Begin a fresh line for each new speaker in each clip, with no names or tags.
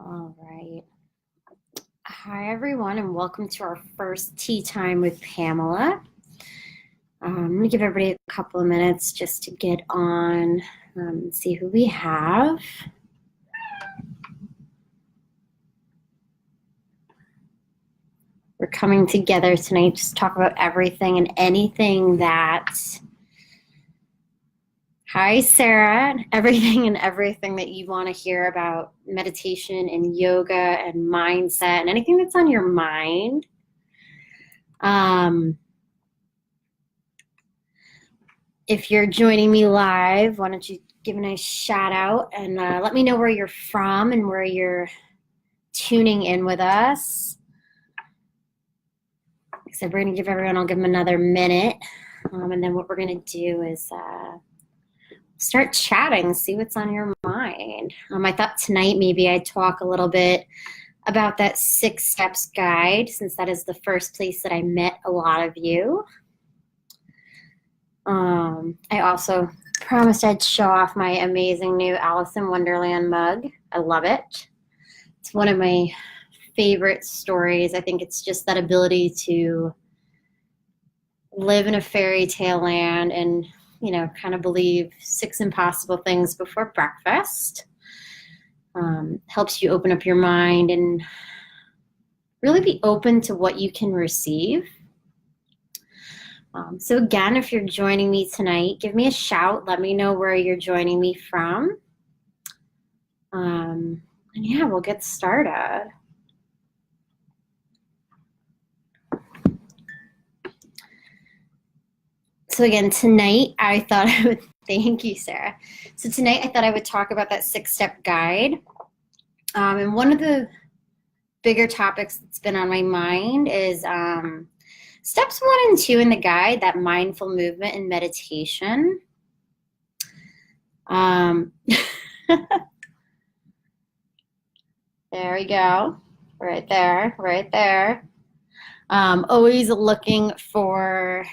All right. Hi, everyone, and welcome to our first tea time with Pamela. I'm going to give everybody a couple of minutes just to get on and see who we have. We're coming together tonight just to talk about everything and anything that... Hi, Sarah. Everything that you want to hear about meditation and yoga and mindset and anything that's on your mind. If you're joining me live, why don't you give a nice shout out and let me know where you're from and where you're tuning in with us. Like I said, we're going to give everyone, I'll give them another minute. And then what we're going to do is start chatting, see what's on your mind. I thought tonight maybe I'd talk a little bit about that 6 steps guide, since that is the first place that I met a lot of you. I also promised I'd show off my amazing new Alice in Wonderland mug. I love it. It's one of my favorite stories. I think it's just that ability to live in a fairy tale land and, you know, kind of believe 6 impossible things before breakfast. Helps you open up your mind and really be open to what you can receive. So again, if you're joining me tonight, give me a shout. Let me know where you're joining me from. And yeah, we'll get started. So again, tonight I thought I would, thank you, Sarah. So tonight I thought I would talk about that 6-step guide. And one of the bigger topics that's been on my mind is steps 1 and 2 in the guide, that mindful movement and meditation. There we go. Right there, right there. Always looking for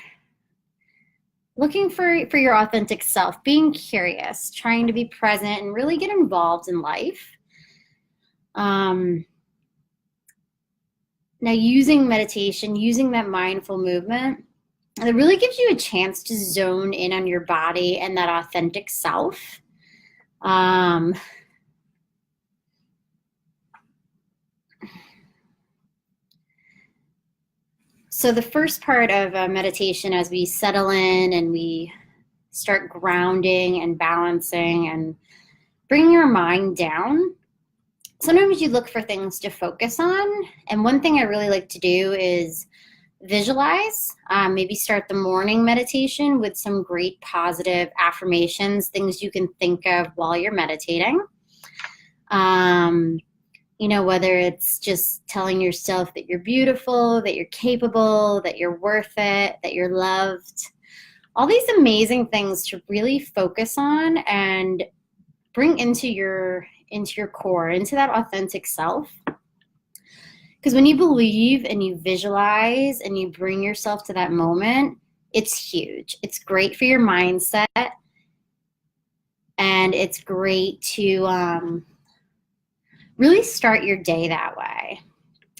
your authentic self, being curious, trying to be present and really get involved in life. Now, using meditation, using that mindful movement, it really gives you a chance to zone in on your body and that authentic self. So the first part of meditation, as we settle in and we start grounding and balancing and bringing our mind down, sometimes you look for things to focus on. And one thing I really like to do is visualize. Maybe start the morning meditation with some great positive affirmations, things you can think of while you're meditating. You know, whether it's just telling yourself that you're beautiful, that you're capable, that you're worth it, that you're loved. All these amazing things to really focus on and bring into your core, into that authentic self. Because when you believe and you visualize and you bring yourself to that moment, it's huge. It's great for your mindset. And it's great to really start your day that way.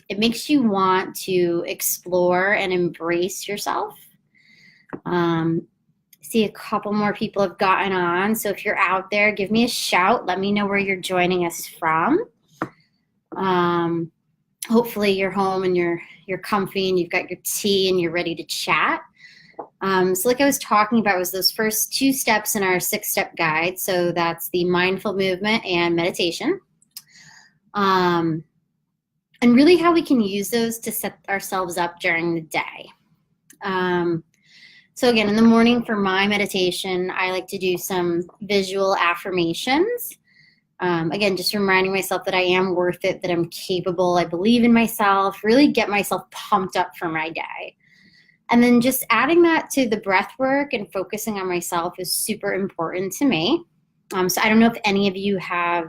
It makes you want to explore and embrace yourself. See a couple more people have gotten on. So if you're out there, give me a shout. Let me know where you're joining us from. Hopefully you're home and you're comfy and you've got your tea and you're ready to chat. So like I was talking about, was those first 2 steps in our 6-step guide. So that's the mindful movement and meditation. And really how we can use those to set ourselves up during the day. So again, in the morning for my meditation, I like to do some visual affirmations. Again, just reminding myself that I am worth it, that I'm capable, I believe in myself, really get myself pumped up for my day. And then just adding that to the breath work and focusing on myself is super important to me. So I don't know if any of you have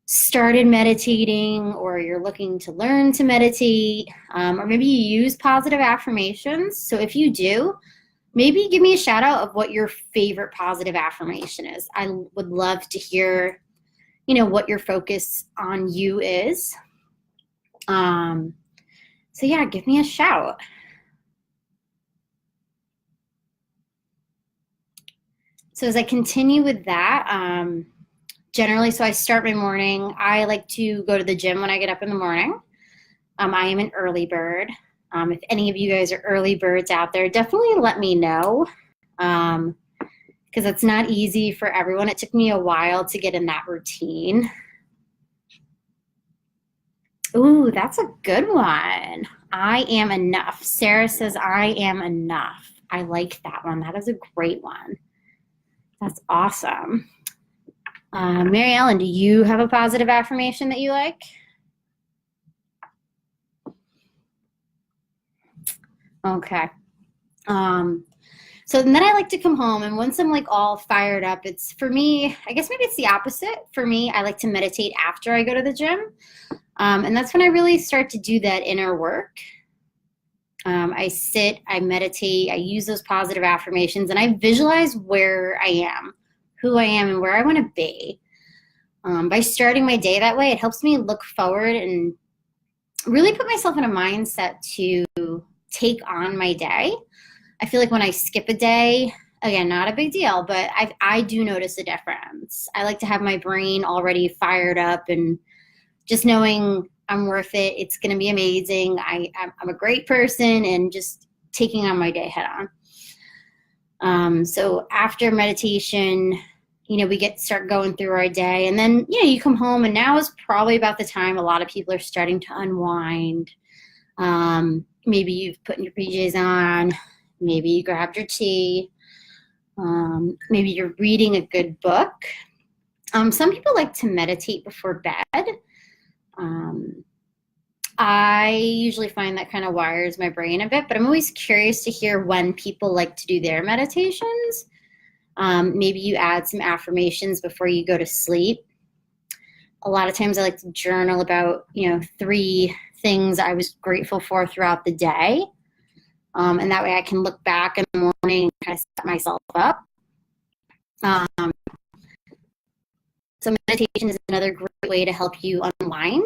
started meditating or you're looking to learn to meditate, or maybe you use positive affirmations. So if you do, maybe give me a shout out of what your favorite positive affirmation is. I would love to hear what your focus on you is. So yeah, give me a shout. So as I continue with that, generally, so I start my morning. I like to go to the gym when I get up in the morning. I am an early bird. If any of you guys are early birds out there, definitely let me know, because it's not easy for everyone. It took me a while to get in that routine. Ooh, that's a good one. I am enough. Sarah says, I am enough. I like that one. That is a great one. That's awesome. Mary Ellen, do you have a positive affirmation that you like? Okay. So then I like to come home, and once I'm like all fired up, it's for me, I guess maybe it's the opposite. For me, I like to meditate after I go to the gym. And that's when I really start to do that inner work. I sit, I meditate, I use those positive affirmations, and I visualize where I am, who I am, and where I want to be. By starting my day that way, it helps me look forward and really put myself in a mindset to take on my day. I feel like when I skip a day, again, not a big deal, but I do notice a difference. I like to have my brain already fired up and just knowing I'm worth it. It's going to be amazing. I'm a great person, and just taking on my day head on. So after meditation, we start going through our day, and then, you come home, and now is probably about the time a lot of people are starting to unwind. Maybe you've put your PJs on, maybe you grabbed your tea, maybe you're reading a good book. Some people like to meditate before bed. I usually find that kind of wires my brain a bit, but I'm always curious to hear when people like to do their meditations. Maybe you add some affirmations before you go to sleep. A lot of times I like to journal about, 3 things I was grateful for throughout the day. And that way I can look back in the morning and kind of set myself up. So meditation is another great way to help you unwind.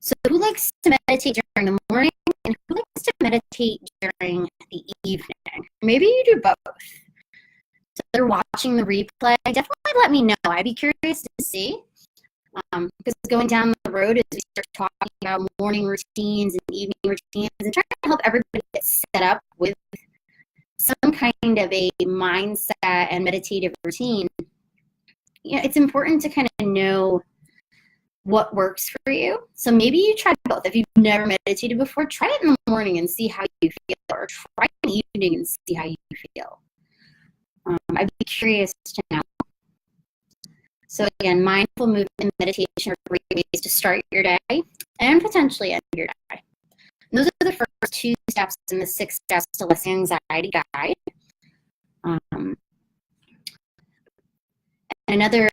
So who likes to meditate during the morning, and who likes to meditate during the evening? Maybe you do both. So if they're watching the replay, definitely let me know. I'd be curious to see. Because going down the road as we start talking about morning routines and evening routines, and trying to help everybody get set up with some kind of a mindset and meditative routine, it's important to kind of know what works for you. So maybe you try both. If you've never meditated before, try it in the morning and see how you feel, or try it in the evening and see how you feel. I'd be curious to know. So again, mindful movement and meditation are great ways to start your day and potentially end your day. And those are the first 2 steps in the 6 steps to less anxiety guide. And another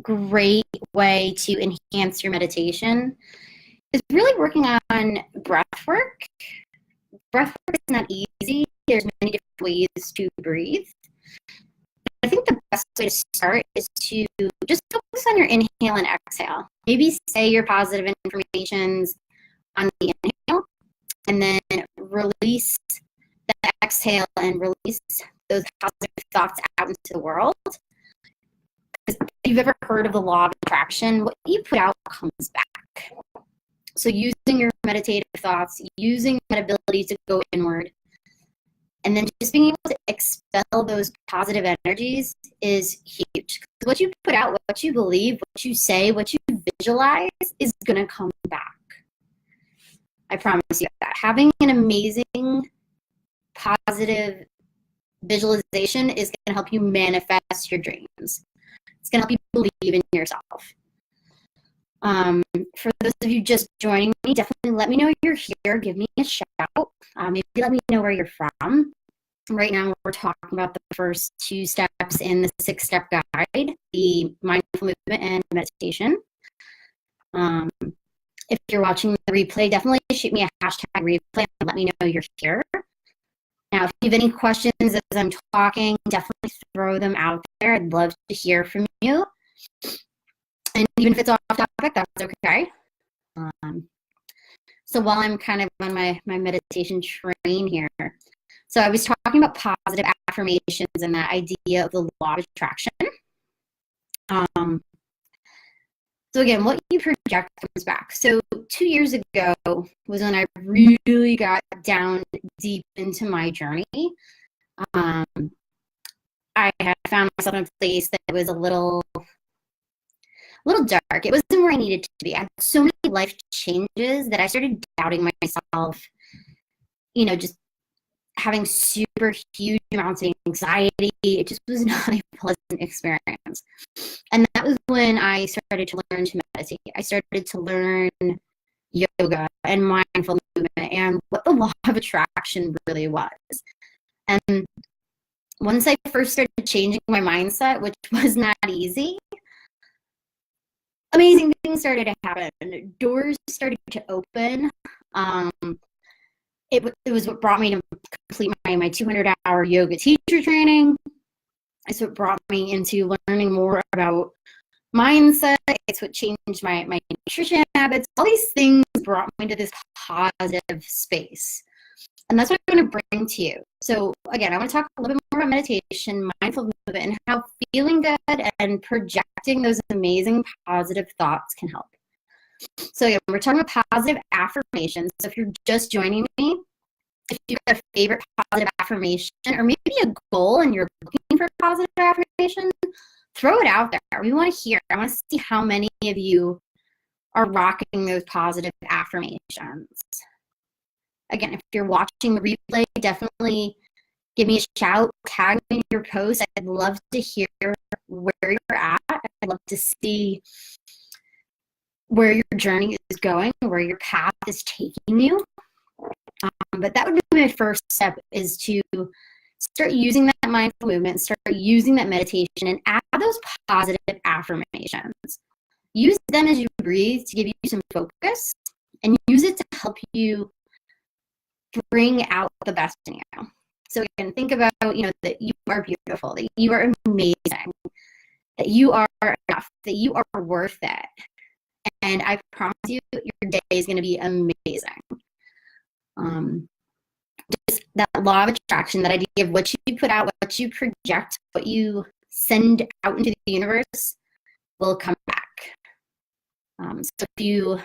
great way to enhance your meditation is really working on breath work. Breath work is not easy. There's many different ways to breathe. I think the best way to start is to just focus on your inhale and exhale. Maybe say your positive affirmations on the inhale, and then release the exhale and release those positive thoughts out into the world. If you've ever heard of the law of attraction, what you put out comes back. So using your meditative thoughts, using that ability to go inward, and then just being able to expel those positive energies is huge. What you put out, what you believe, what you say, what you visualize is going to come back. I promise you that. Having an amazing positive visualization is going to help you manifest your dreams. It's going to help you believe in yourself. For those of you just joining me, definitely let me know you're here. Give me a shout. Maybe let me know where you're from. Right now, we're talking about the first 2 steps in the 6-step guide, the mindful movement and meditation. If you're watching the replay, definitely shoot me a hashtag replay and let me know you're here. Now, if you have any questions as I'm talking, definitely throw them out there. I'd love to hear from you. And even if it's off topic, that's okay. So while I'm kind of on my meditation train here, so I was talking about positive affirmations and that idea of the law of attraction. So again, what you project comes back. So 2 years ago was when I really got down deep into my journey. I had found myself in a place that was a little dark. It wasn't where I needed to be. I had so many life changes that I started doubting myself, just having super huge amounts of anxiety. It just was not a pleasant experience. And that was when I started to learn to meditate. I started to learn yoga and mindful movement and what the law of attraction really was. And once I first started changing my mindset, which was not easy, amazing things started to happen. Doors started to open. It was what brought me to complete my 200-hour yoga teacher training. It's what brought me into learning more about mindset. It's what changed my nutrition habits. All these things brought me to this positive space. And that's what I'm going to bring to you. So again, I want to talk a little bit more about meditation, mindful movement, and how feeling good and projecting those amazing positive thoughts can help. So again, we're talking about positive affirmations. So if you're just joining me, if you have a favorite positive affirmation or maybe a goal and you're looking for a positive affirmation, throw it out there. We want to hear. I want to see how many of you are rocking those positive affirmations. Again, if you're watching the replay, definitely give me a shout, tag me in your post. I'd love to hear where you're at. I'd love to see where your journey is going, where your path is taking you. But that would be my first step, is to start using that mindful movement, start using that meditation, and add those positive affirmations. Use them as you breathe to give you some focus, and use it to help you bring out the best in you. So again, think about, that you are beautiful, that you are amazing, that you are enough, that you are worth it. And I promise you, your day is going to be amazing. Just that law of attraction, that idea of what you put out, what you project, what you send out into the universe will come back. So if you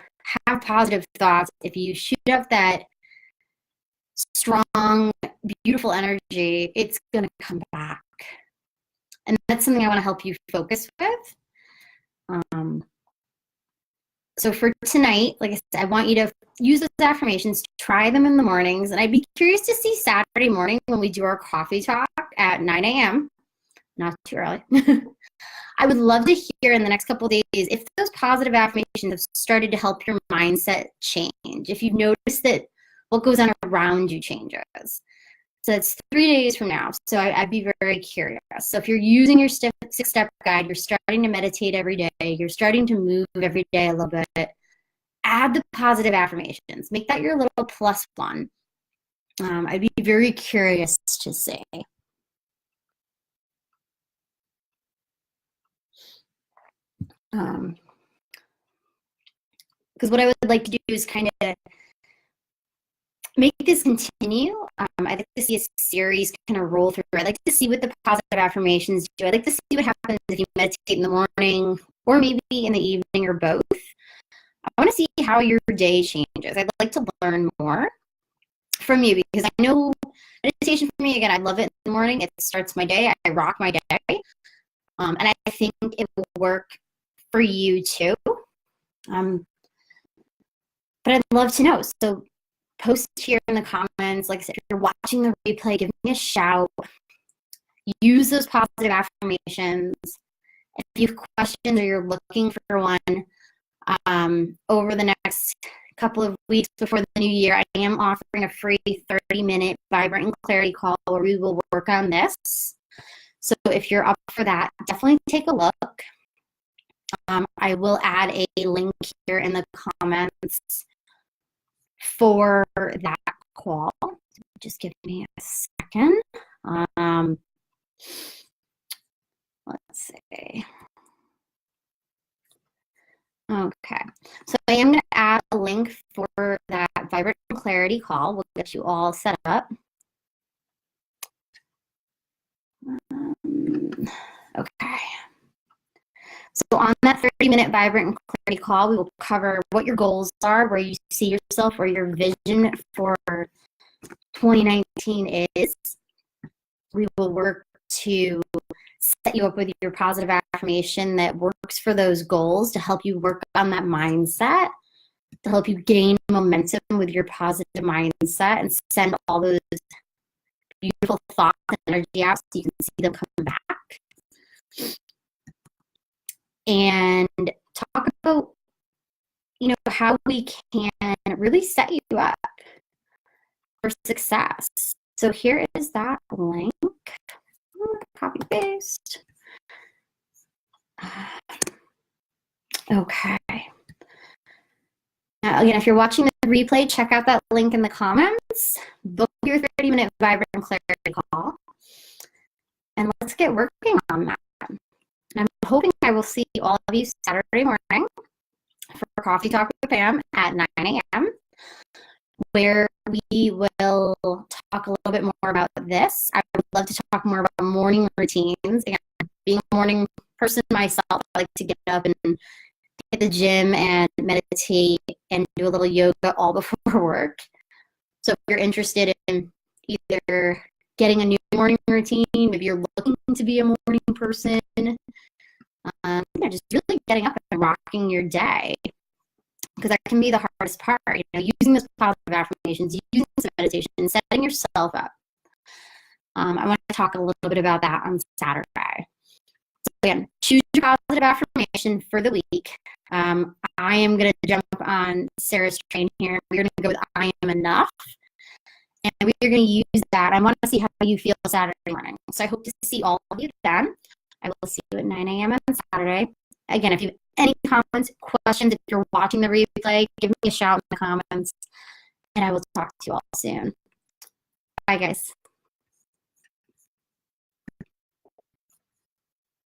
have positive thoughts, if you shoot up that strong, beautiful energy, it's going to come back. And that's something I want to help you focus with. So for tonight, like I said, I want you to use those affirmations, try them in the mornings. And I'd be curious to see Saturday morning when we do our coffee talk at 9 a.m. Not too early. I would love to hear in the next couple of days if those positive affirmations have started to help your mindset change. If you've noticed that what goes on around you changes. So it's 3 days from now. So I'd be very curious. So if you're using your 6-step guide, you're starting to meditate every day, you're starting to move every day a little bit, add the positive affirmations. Make that your little plus one. I'd be very curious to see. Because what I would like to do is kind of make this continue. I'd like to see a series kind of roll through. I'd like to see what the positive affirmations do. I'd like to see what happens if you meditate in the morning or maybe in the evening or both. I want to see how your day changes. I'd like to learn more from you because I know meditation for me, again, I love it in the morning. It starts my day. I rock my day. And I think it will work for you too. But I'd love to know. So post here in the comments. Like I said, if you're watching the replay, give me a shout. Use those positive affirmations. If you have questions or you're looking for one over the next couple of weeks before the new year, I am offering a free 30-minute Vibrant and Clarity call where we will work on this. So if you're up for that, definitely take a look. I will add a link here in the comments for that call. Just give me a second. Let's see. Okay, so I am going to add a link for that Vibrant Clarity call. We'll get you all set up. Okay. So on that 30-minute Vibrant Clarity call, we will cover what your goals are, where you see yourself, or your vision for 2019 is. We will work to set you up with your positive affirmation that works for those goals, to help you work on that mindset, to help you gain momentum with your positive mindset and send all those beautiful thoughts and energy out so you can see them come back. And talk about, how we can really set you up for success. So here is that link. Copy paste. Okay. Now, again, if you're watching the replay, check out that link in the comments. Book your 30-minute Vibrant Clarity call. And let's get working on that. I'm hoping I will see all of you Saturday morning for Coffee Talk with Pam at 9 a.m., where we will talk a little bit more about this. I would love to talk more about morning routines. Again, being a morning person myself, I like to get up and hit the gym and meditate and do a little yoga all before work. So if you're interested in either getting a new morning routine, maybe you're looking to be a morning person, just really getting up and rocking your day, because that can be the hardest part, using those positive affirmations, using some meditation, setting yourself up. I want to talk a little bit about that on Saturday. So again, choose your positive affirmation for the week. I am going to jump on Sarah's train here. We're going to go with I am enough. And we're going to use that. I want to see how you feel Saturday morning. So I hope to see all of you then. I will see you at 9 a.m. on Saturday. Again, if you have any comments, questions, if you're watching the replay, give me a shout in the comments, and I will talk to you all soon. Bye, guys.